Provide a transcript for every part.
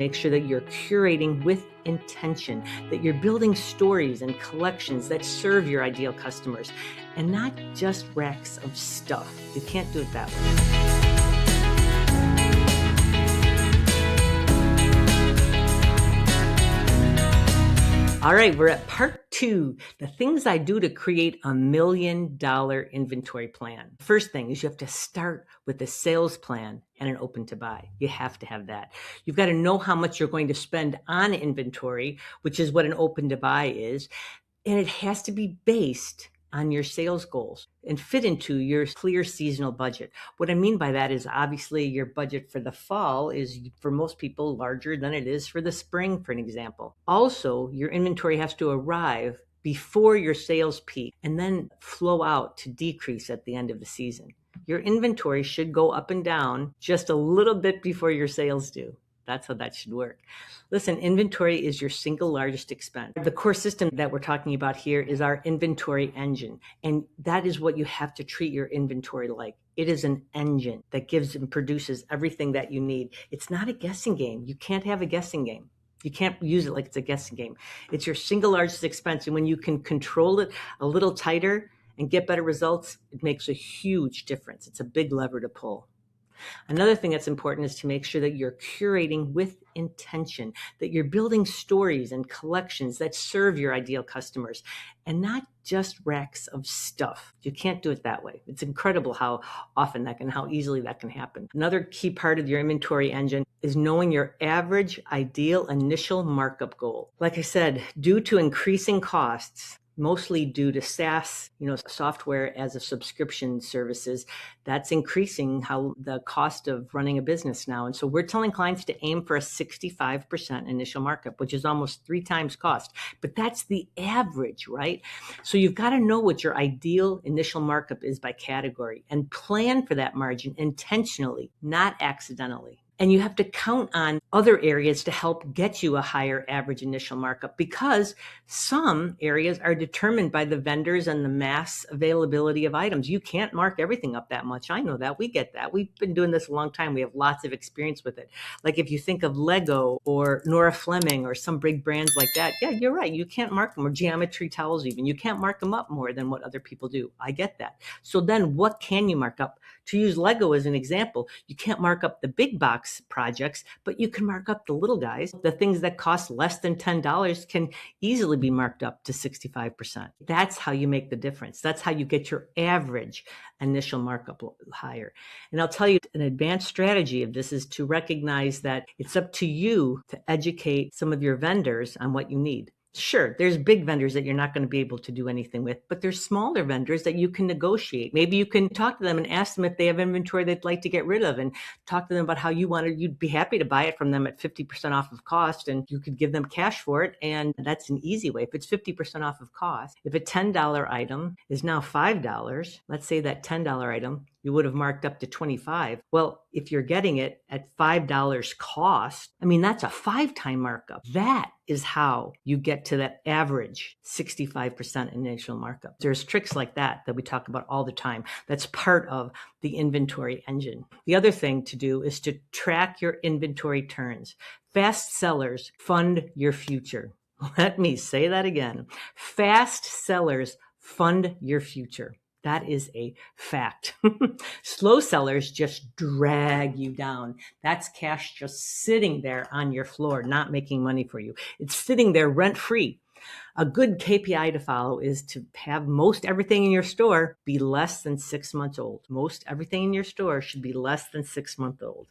Make sure that you're curating with intention, that you're building stories and collections that serve your ideal customers, and not just racks of stuff. You can't do it that way. All right, we're at part 2, the things I do to create $1 million inventory plan. First thing is you have to start with a sales plan and an open to buy. You have to have that. You've got to know how much you're going to spend on inventory, which is what an open to buy is. And it has to be based on your sales goals and fit into your clear seasonal budget. What I mean by that is obviously your budget for the fall is for most people larger than it is for the spring, for an example. Also, your inventory has to arrive before your sales peak and then flow out to decrease at the end of the season. Your inventory should go up and down just a little bit before your sales do. That's how that should work. Listen, inventory is your single largest expense. The core system that we're talking about here is our inventory engine. And that is what you have to treat your inventory like. It is an engine that gives and produces everything that you need. It's not a guessing game. You can't have a guessing game. You can't use it like it's a guessing game. It's your single largest expense. And when you can control it a little tighter and get better results, it makes a huge difference. It's a big lever to pull. Another thing that's important is to make sure that you're curating with intention, that you're building stories and collections that serve your ideal customers, and not just racks of stuff. You can't do it that way. It's incredible how often how easily that can happen. Another key part of your inventory engine is knowing your average ideal initial markup goal. Like I said, due to increasing costs, mostly due to SaaS, software as a subscription services, that's increasing how the cost of running a business now. And so we're telling clients to aim for a 65% initial markup, which is almost 3 times cost. But that's the average, right? So you've got to know what your ideal initial markup is by category and plan for that margin intentionally, not accidentally. And you have to count on other areas to help get you a higher average initial markup, because some areas are determined by the vendors and the mass availability of items. You can't mark everything up that much. I know that. We get that. We've been doing this a long time. We have lots of experience with it. Like if you think of Lego or Nora Fleming or some big brands like that, yeah, you're right. You can't mark them, or Geometry Towels even. You can't mark them up more than what other people do. I get that. So then what can you mark up? To use Lego as an example, you can't mark up the big box projects, but you can mark up the little guys. The things that cost less than $10 can easily be marked up to 65%. That's how you make the difference. That's how you get your average initial markup higher. And I'll tell you, an advanced strategy of this is to recognize that it's up to you to educate some of your vendors on what you need. Sure, there's big vendors that you're not going to be able to do anything with, but there's smaller vendors that you can negotiate. Maybe you can talk to them and ask them if they have inventory they'd like to get rid of, and talk to them about how you'd be happy to buy it from them at 50% off of cost, and you could give them cash for it. And that's an easy way. If it's 50% off of cost, if a $10 item is now $5, let's say that $10 item you would have marked up to $25. Well, if you're getting it at $5 cost, that's a 5-time markup. That is how you get to that average 65% initial markup. There's tricks like that we talk about all the time. That's part of the inventory engine. The other thing to do is to track your inventory turns. Fast sellers fund your future. Let me say that again. Fast sellers fund your future. That is a fact. Slow sellers just drag you down. That's cash just sitting there on your floor, not making money for you. It's sitting there rent-free. A good KPI to follow is to have most everything in your store be less than 6 months old. Most everything in your store should be less than 6 months old.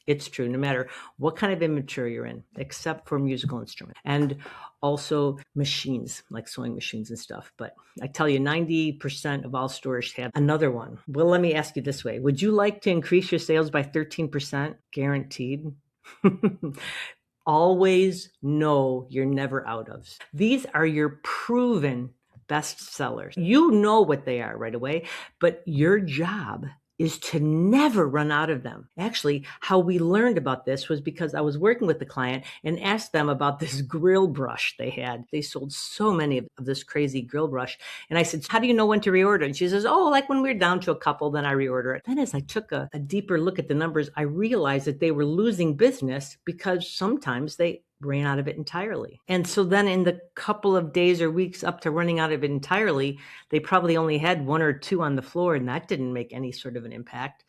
It's true, no matter what kind of inventory you're in, except for musical instruments and also machines, like sewing machines and stuff. But I tell you, 90% of all stores have another one. Well, let me ask you this way. Would you like to increase your sales by 13%? Guaranteed. Always know you're never out of. These are your proven best sellers. You know what they are right away, but your job is to never run out of them. Actually, how we learned about this was because I was working with the client and asked them about this grill brush they had. They sold so many of this crazy grill brush. And I said, how do you know when to reorder? And she says, oh, like when we're down to a couple, then I reorder it. Then as I took a deeper look at the numbers, I realized that they were losing business because sometimes they ran out of it entirely. And so then in the couple of days or weeks up to running out of it entirely, they probably only had one or two on the floor, and that didn't make any sort of an impact.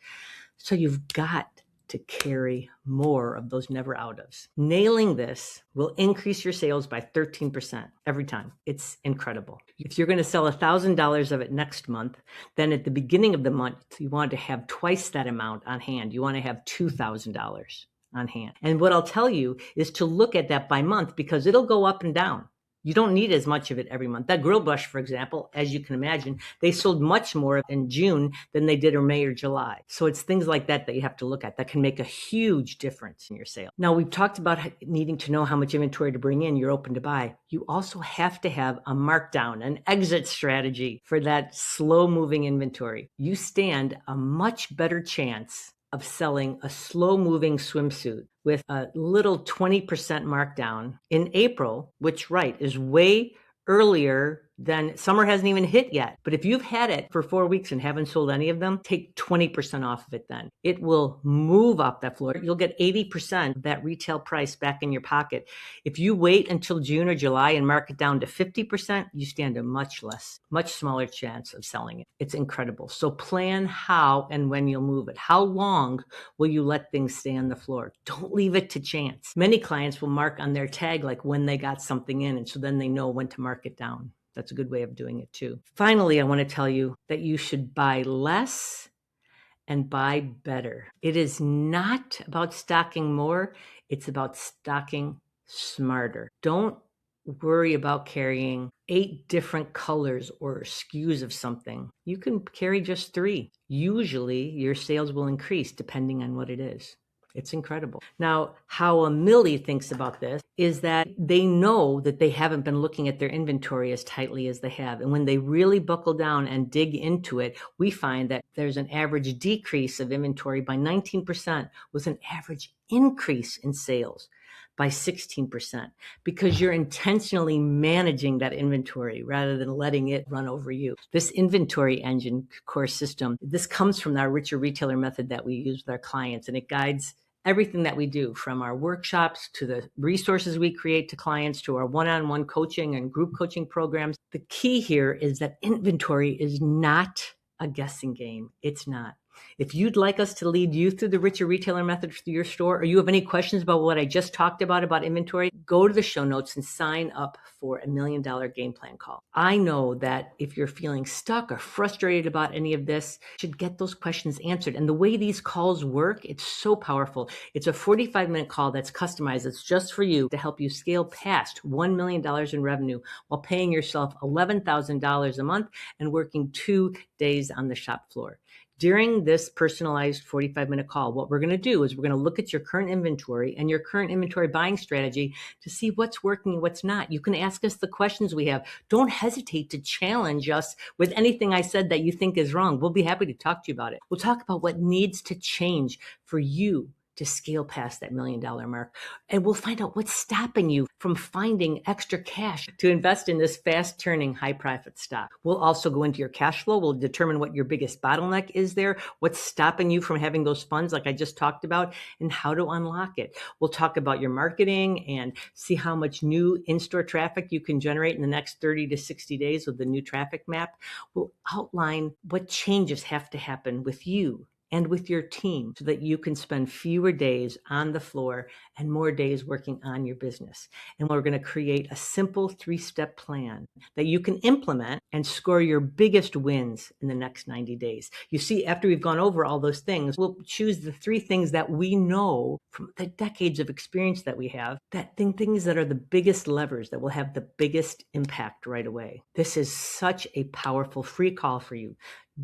So you've got to carry more of those never out ofs. Nailing this will increase your sales by 13% every time. It's incredible. If you're going to sell $1,000 of it next month, then at the beginning of the month, you want to have twice that amount on hand. You want to have $2,000 on hand. And what I'll tell you is to look at that by month because it'll go up and down. You don't need as much of it every month. That grill brush, for example, as you can imagine, they sold much more in June than they did in May or July. So it's things like that that you have to look at that can make a huge difference in your sale. Now, we've talked about needing to know how much inventory to bring in. You're open to buy. You also have to have a markdown, an exit strategy for that slow moving inventory. You stand a much better chance of selling a slow-moving swimsuit with a little 20% markdown in April, which, right, is way earlier than summer hasn't even hit yet. But if you've had it for 4 weeks and haven't sold any of them, take 20% off of it then. It will move off that floor. You'll get 80% of that retail price back in your pocket. If you wait until June or July and mark it down to 50%, you stand a much smaller chance of selling it. It's incredible. So plan how and when you'll move it. How long will you let things stay on the floor? Don't leave it to chance. Many clients will mark on their tag like when they got something in, and so then they know when to mark it down. That's a good way of doing it too. Finally, I want to tell you that you should buy less and buy better. It is not about stocking more. It's about stocking smarter. Don't worry about carrying 8 different colors or SKUs of something. You can carry just 3. Usually your sales will increase depending on what it is. It's incredible. Now, how a Millie thinks about this is that they know that they haven't been looking at their inventory as tightly as they have. And when they really buckle down and dig into it, we find that there's an average decrease of inventory by 19% with an average increase in sales by 16% because you're intentionally managing that inventory rather than letting it run over you. This inventory engine core system, this comes from our richer retailer method that we use with our clients, and it guides everything that we do, from our workshops to the resources we create to clients to our one-on-one coaching and group coaching programs. The key here is that inventory is not a guessing game. It's not. If you'd like us to lead you through the richer retailer method through your store, or you have any questions about what I just talked about inventory, go to the show notes and sign up for a $1 Million Game Plan call. I know that if you're feeling stuck or frustrated about any of this, you should get those questions answered. And the way these calls work, it's so powerful. It's a 45-minute call that's customized. It's just for you to help you scale past $1 million in revenue while paying yourself $11,000 a month and working 2 days on the shop floor. During this personalized 45-minute call, what we're going to do is we're going to look at your current inventory and your current inventory buying strategy to see what's working and what's not. You can ask us the questions we have. Don't hesitate to challenge us with anything I said that you think is wrong. We'll be happy to talk to you about it. We'll talk about what needs to change for you to scale past that $1 million mark. And we'll find out what's stopping you from finding extra cash to invest in this fast turning high profit stock. We'll also go into your cash flow. We'll determine what your biggest bottleneck is there, what's stopping you from having those funds like I just talked about, and how to unlock it. We'll talk about your marketing and see how much new in-store traffic you can generate in the next 30 to 60 days with the new traffic map. We'll outline what changes have to happen with you and with your team so that you can spend fewer days on the floor and more days working on your business. And we're going to create a simple 3-step plan that you can implement and score your biggest wins in the next 90 days. You see, after we've gone over all those things, we'll choose the 3 things that we know from the decades of experience that we have, things that are the biggest levers that will have the biggest impact right away. This is such a powerful free call for you.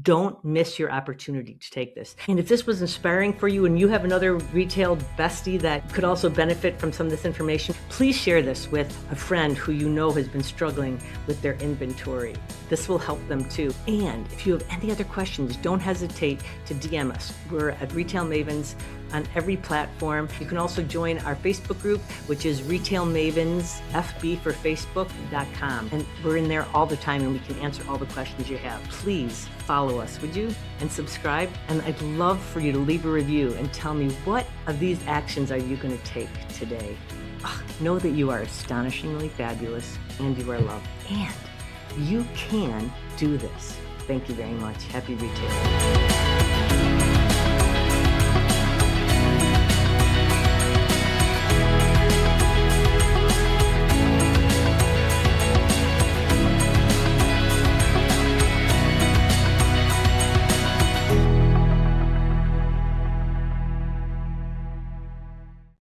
Don't miss your opportunity to take this. And if this was inspiring for you and you have another retail bestie that could also benefit from some of this information, please share this with a friend who you know has been struggling with their inventory. This will help them too. And if you have any other questions, don't hesitate to DM us. We're at Retail Mavens on every platform. You can also join our Facebook group, which is Retail Mavens, FB for Facebook.com. And we're in there all the time and we can answer all the questions you have. Please follow us, would you? And subscribe. And I'd love for you to leave a review and tell me, what of these actions are you going to take today? Know that you are astonishingly fabulous and you are loved. And you can do this. Thank you very much. Happy retailing.